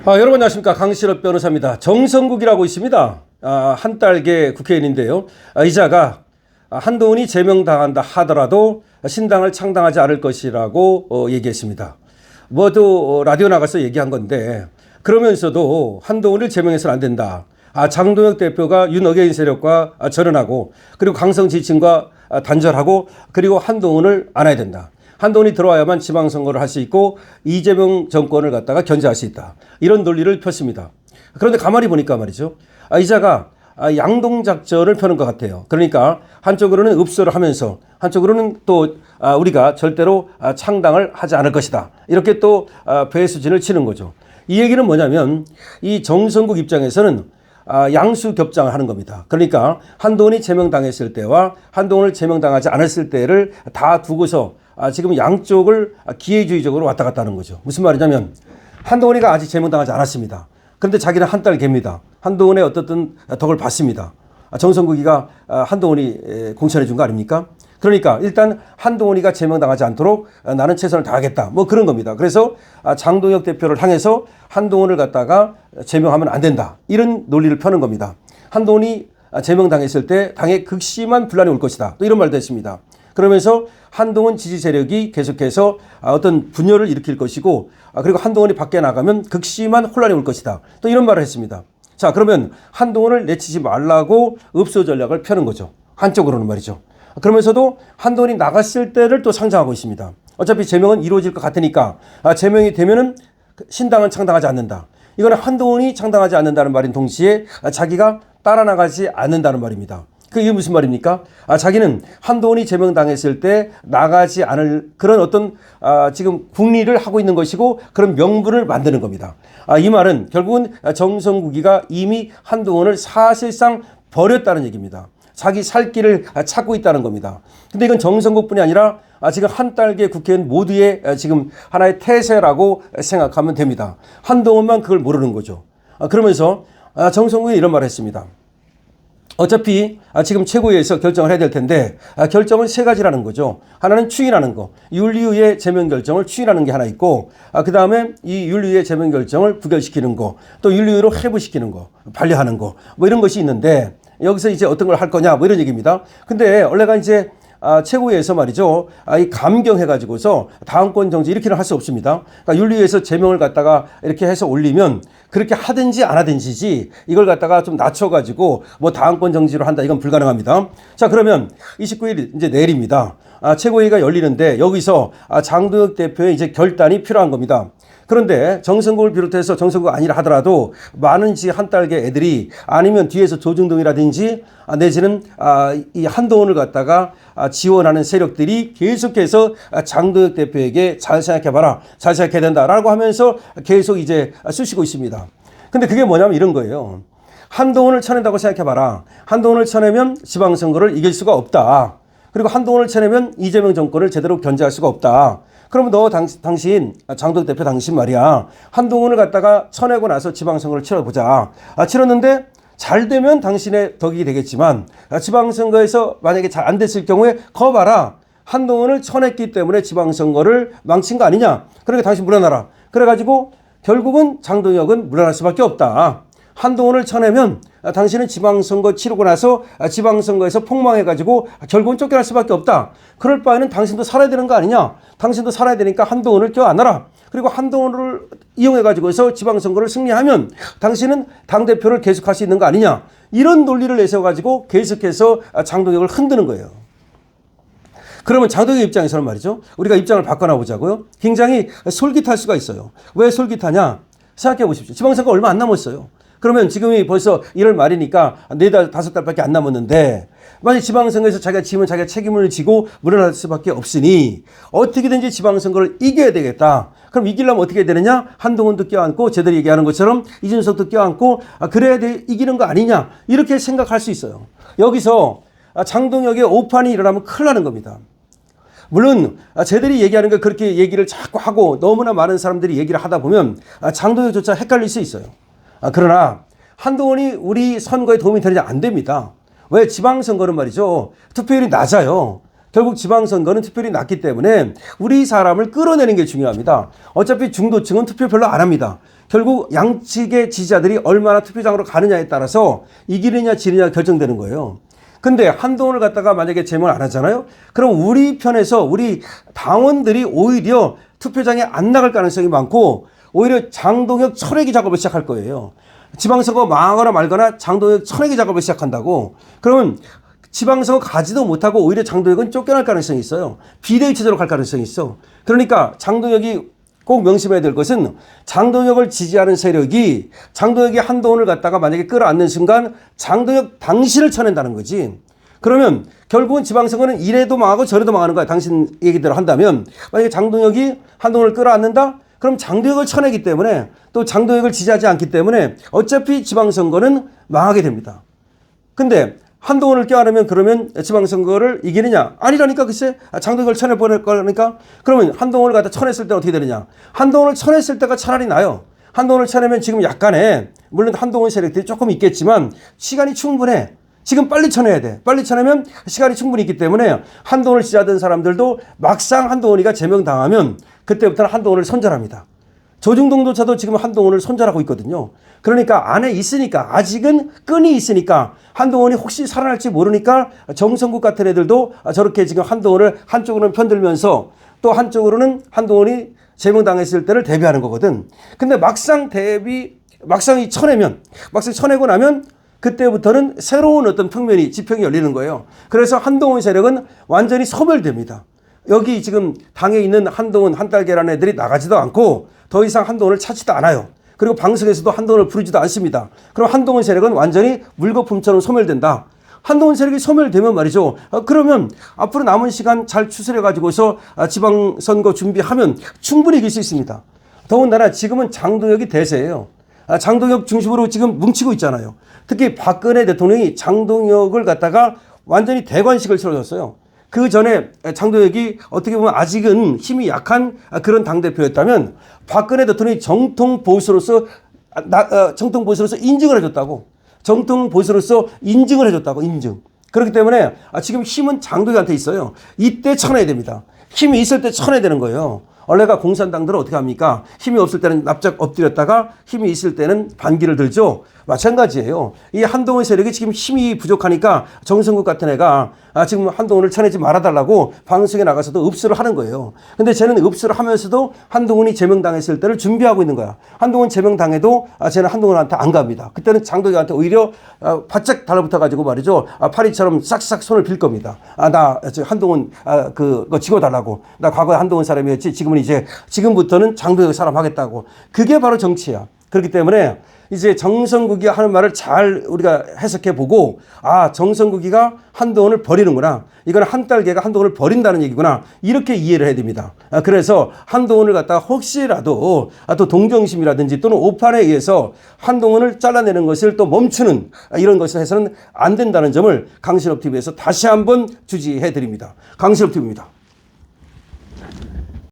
여러분 안녕하십니까. 강신업 변호사입니다. 정성국이라고 있습니다. 한 딸계 국회의원인데요. 이자가 한동훈이 제명당한다 하더라도 신당을 창당하지 않을 것이라고 얘기했습니다. 모두 라디오 나가서 얘기한 건데, 그러면서도 한동훈을 제명해서는 안 된다. 장동혁 대표가 윤어게인 세력과 절연하고, 그리고 강성 지층과 단절하고, 그리고 한동훈을 안아야 된다. 한동훈이 들어와야만 지방선거를 할 수 있고 이재명 정권을 갖다가 견제할 수 있다. 이런 논리를 폈습니다. 그런데 가만히 보니까 말이죠. 이자가 양동작전을 펴는 것 같아요. 그러니까 한쪽으로는 읍소를 하면서 한쪽으로는 또 우리가 절대로 창당을 하지 않을 것이다. 이렇게 또 배수진을 치는 거죠. 이 얘기는 뭐냐면 이 정성국 입장에서는 양수 겹장을 하는 겁니다. 그러니까 한동훈이 제명당했을 때와 한동훈을 제명당하지 않았을 때를 다 두고서 지금 양쪽을 기회주의적으로 왔다 갔다 하는 거죠. 무슨 말이냐면 한동훈이가 아직 제명당하지 않았습니다. 그런데 자기는 한 딸 개입니다. 한동훈의 어떻든 덕을 봤습니다. 정성국이가 한동훈이 공천해 준 거 아닙니까? 그러니까 일단 한동훈이가 제명당하지 않도록 나는 최선을 다하겠다. 뭐 그런 겁니다. 그래서 장동혁 대표를 향해서 한동훈을 갖다가 제명하면 안 된다. 이런 논리를 펴는 겁니다. 한동훈이 제명당했을 때 당에 극심한 분란이 올 것이다. 또 이런 말도 했습니다. 그러면서 한동훈 지지 세력이 계속해서 어떤 분열을 일으킬 것이고, 그리고 한동훈이 밖에 나가면 극심한 혼란이 올 것이다. 또 이런 말을 했습니다. 자, 그러면 한동훈을 내치지 말라고 읍소 전략을 펴는 거죠. 한쪽으로는 말이죠. 그러면서도 한동훈이 나갔을 때를 또 상정하고 있습니다. 어차피 제명은 이루어질 것 같으니까 제명이 되면은 신당은 창당하지 않는다. 이거는 한동훈이 창당하지 않는다는 말인 동시에 자기가 따라 나가지 않는다는 말입니다. 그게 무슨 말입니까? 자기는 한동훈이 제명당했을 때 나가지 않을 그런 어떤 지금 국리를 하고 있는 것이고 그런 명분을 만드는 겁니다. 이 말은 결국은 정성국이가 이미 한동훈을 사실상 버렸다는 얘기입니다. 자기 살 길을 찾고 있다는 겁니다. 근데 이건 정성국뿐이 아니라 지금 한 딸계 국회의원 모두의 지금 하나의 태세라고 생각하면 됩니다. 한동훈만 그걸 모르는 거죠. 그러면서 정성국이 이런 말을 했습니다. 어차피 지금 최고위에서 결정을 해야 될 텐데 결정은 세 가지라는 거죠. 하나는 추인하는 거. 윤리위의 제명 결정을 추인하는 게 하나 있고, 그 다음에 이 윤리위의 제명 결정을 부결시키는 거, 또 윤리위로 회부시키는 거, 반려하는 거, 뭐 이런 것이 있는데 여기서 이제 어떤 걸 할 거냐 뭐 이런 얘기입니다. 근데 원래가 이제 최고위에서 말이죠. 이 감경해가지고서 다음권 정지 이렇게는 할 수 없습니다. 그러니까 윤리위에서 제명을 갖다가 이렇게 해서 올리면 그렇게 하든지 안 하든지지 이걸 갖다가 좀 낮춰가지고 뭐 다음권 정지로 한다 이건 불가능합니다. 자, 그러면 29일 이제 내일입니다. 최고위가 열리는데 여기서 장동혁 대표의 이제 결단이 필요한 겁니다. 그런데 정성국을 비롯해서 정성국 아니라 하더라도 많은 한 딸계 애들이 아니면 뒤에서 조중동이라든지 내지는 이 한동훈을 갖다가 지원하는 세력들이 계속해서 장동혁 대표에게 잘 생각해봐라, 잘 생각해야 된다라고 하면서 계속 이제 쑤시고 있습니다. 근데 그게 뭐냐면 이런 거예요. 한동훈을 쳐낸다고 생각해봐라. 한동훈을 쳐내면 지방선거를 이길 수가 없다. 그리고 한동훈을 쳐내면 이재명 정권을 제대로 견제할 수가 없다. 그러면 너 당신 장동혁 대표 당신 말이야. 한동훈을 갖다가 쳐내고 나서 지방선거를 치러보자. 치렀는데 잘 되면 당신의 덕이 되겠지만 지방선거에서 만약에 잘 안 됐을 경우에 거 봐라. 한동훈을 쳐냈기 때문에 지방선거를 망친 거 아니냐. 그러니까 당신 물러나라. 그래가지고 결국은 장동혁은 물러날 수밖에 없다. 한동훈을 쳐내면 당신은 지방선거 치르고 나서 지방선거에서 폭망해가지고 결국은 쫓겨날 수밖에 없다. 그럴 바에는 당신도 살아야 되는 거 아니냐. 당신도 살아야 되니까 한동훈을 껴안아라. 그리고 한동훈을 이용해가지고서 지방선거를 승리하면 당신은 당대표를 계속할 수 있는 거 아니냐. 이런 논리를 내세워가지고 계속해서 장동혁을 흔드는 거예요. 그러면 장동혁 입장에서는 말이죠. 우리가 입장을 바꿔나 보자고요. 굉장히 솔깃할 수가 있어요. 왜 솔깃하냐. 생각해 보십시오. 지방선거 얼마 안 남았어요. 그러면 지금이 벌써 1월 말이니까 4달, 5달밖에 안 남았는데 만약 지방선거에서 자기가 지면 자기가 책임을 지고 물러날 수밖에 없으니 어떻게든지 지방선거를 이겨야 되겠다. 그럼 이기려면 어떻게 해야 되느냐? 한동훈도 껴안고 제대로 얘기하는 것처럼 이준석도 껴안고 그래야 이기는 거 아니냐. 이렇게 생각할 수 있어요. 여기서 장동혁의 오판이 일어나면 큰일 나는 겁니다. 물론 쟤들이 얘기하는 거 그렇게 얘기를 자꾸 하고 너무나 많은 사람들이 얘기를 하다 보면 장동혁조차 헷갈릴 수 있어요. 그러나 한동훈이 우리 선거에 도움이 되느냐 안 됩니다. 왜? 지방선거는 말이죠. 투표율이 낮아요. 결국 지방선거는 투표율이 낮기 때문에 우리 사람을 끌어내는 게 중요합니다. 어차피 중도층은 투표 별로 안 합니다. 결국 양측의 지지자들이 얼마나 투표장으로 가느냐에 따라서 이기느냐 지느냐 결정되는 거예요. 근데 한동훈을 갖다가 만약에 제명을 안 하잖아요. 그럼 우리 편에서 우리 당원들이 오히려 투표장에 안 나갈 가능성이 많고 오히려 장동혁 철회기 작업을 시작할 거예요. 지방선거 망하거나 말거나 장동혁 철회기 작업을 시작한다고. 그러면 지방선거 가지도 못하고 오히려 장동혁은 쫓겨날 가능성이 있어요. 비대위 체제로 갈 가능성이 있어. 그러니까 장동혁이 꼭 명심해야 될 것은 장동혁을 지지하는 세력이 장동혁이 한동훈을 갖다가 만약에 끌어안는 순간 장동혁 당신을 쳐낸다는 거지. 그러면 결국은 지방선거는 이래도 망하고 저래도 망하는 거야. 당신 얘기대로 한다면 만약에 장동혁이 한동훈을 끌어안는다? 그럼 장동혁을 쳐내기 때문에 또 장동혁을 지지하지 않기 때문에 어차피 지방선거는 망하게 됩니다. 근데 한동훈을 껴안으면 그러면 지방선거를 이기느냐? 아니라니까 글쎄 장동혁을 쳐내버릴 거니까 그러면 한동훈을 갖다 쳐냈을 때 어떻게 되느냐? 한동훈을 쳐냈을 때가 차라리 나요. 한동훈을 쳐내면 지금 약간의 물론 한동훈 세력들이 조금 있겠지만 시간이 충분해. 지금 빨리 쳐내야 돼. 빨리 쳐내면 시간이 충분히 있기 때문에 한동훈을 지지하던 사람들도 막상 한동훈이가 제명당하면 그때부터는 한동훈을 선전합니다. 조중동조차도 지금 한동훈을 손절하고 있거든요. 그러니까 안에 있으니까 아직은 끈이 있으니까 한동훈이 혹시 살아날지 모르니까 정성국 같은 애들도 저렇게 지금 한동훈을 한쪽으로는 편들면서 또 한쪽으로는 한동훈이 제명당했을 때를 대비하는 거거든. 근데 막상 쳐내고 나면 그때부터는 새로운 어떤 지평이 열리는 거예요. 그래서 한동훈 세력은 완전히 소멸됩니다. 여기 지금 당에 있는 한동훈 한달계라는 애들이 나가지도 않고 더 이상 한동훈을 찾지도 않아요. 그리고 방송에서도 한동훈을 부르지도 않습니다. 그럼 한동훈 세력은 완전히 물거품처럼 소멸된다. 한동훈 세력이 소멸되면 말이죠. 그러면 앞으로 남은 시간 잘 추스려가지고서 지방선거 준비하면 충분히 이길 수 있습니다. 더군다나 지금은 장동혁이 대세예요. 장동혁 중심으로 지금 뭉치고 있잖아요. 특히 박근혜 대통령이 장동혁을 갖다가 완전히 대관식을 치러줬어요. 그 전에 장동혁이 어떻게 보면 아직은 힘이 약한 그런 당대표였다면 박근혜 대통령이 정통 보수로서 인증을 해줬다고. 정통 보수로서 인증을 해줬다고. 인증. 그렇기 때문에 지금 힘은 장동혁한테 있어요. 이때 쳐내야 됩니다. 힘이 있을 때 쳐내야 되는 거예요. 원래가 공산당들은 어떻게 합니까? 힘이 없을 때는 납작 엎드렸다가 힘이 있을 때는 반기를 들죠. 마찬가지예요. 이 한동훈 세력이 지금 힘이 부족하니까 정성국 같은 애가 지금 한동훈을 쳐내지 말아달라고 방송에 나가서도 읍수를 하는 거예요. 근데 쟤는 읍수를 하면서도 한동훈이 제명당했을 때를 준비하고 있는 거야. 한동훈 제명당해도 쟤는 한동훈한테 안 갑니다. 그때는 장동혁한테 오히려 바짝 달라붙어가지고 말이죠. 파리처럼 싹싹 손을 빌 겁니다. 나 한동훈 그거 지워달라고. 나 과거에 한동훈 사람이었지. 지금부터는 장동혁 사람 하겠다고. 그게 바로 정치야. 그렇기 때문에 이제 정성국이 하는 말을 잘 우리가 해석해 보고 정성국이가 한동훈을 버리는구나. 이건 한달계가 한동훈을 버린다는 얘기구나. 이렇게 이해를 해야 됩니다. 그래서 한동훈을 갖다가 혹시라도 또 동정심이라든지 또는 오판에 의해서 한동훈을 잘라내는 것을 또 멈추는 이런 것을 해서는 안 된다는 점을 강신업TV에서 다시 한번 주지해 드립니다. 강신업TV입니다.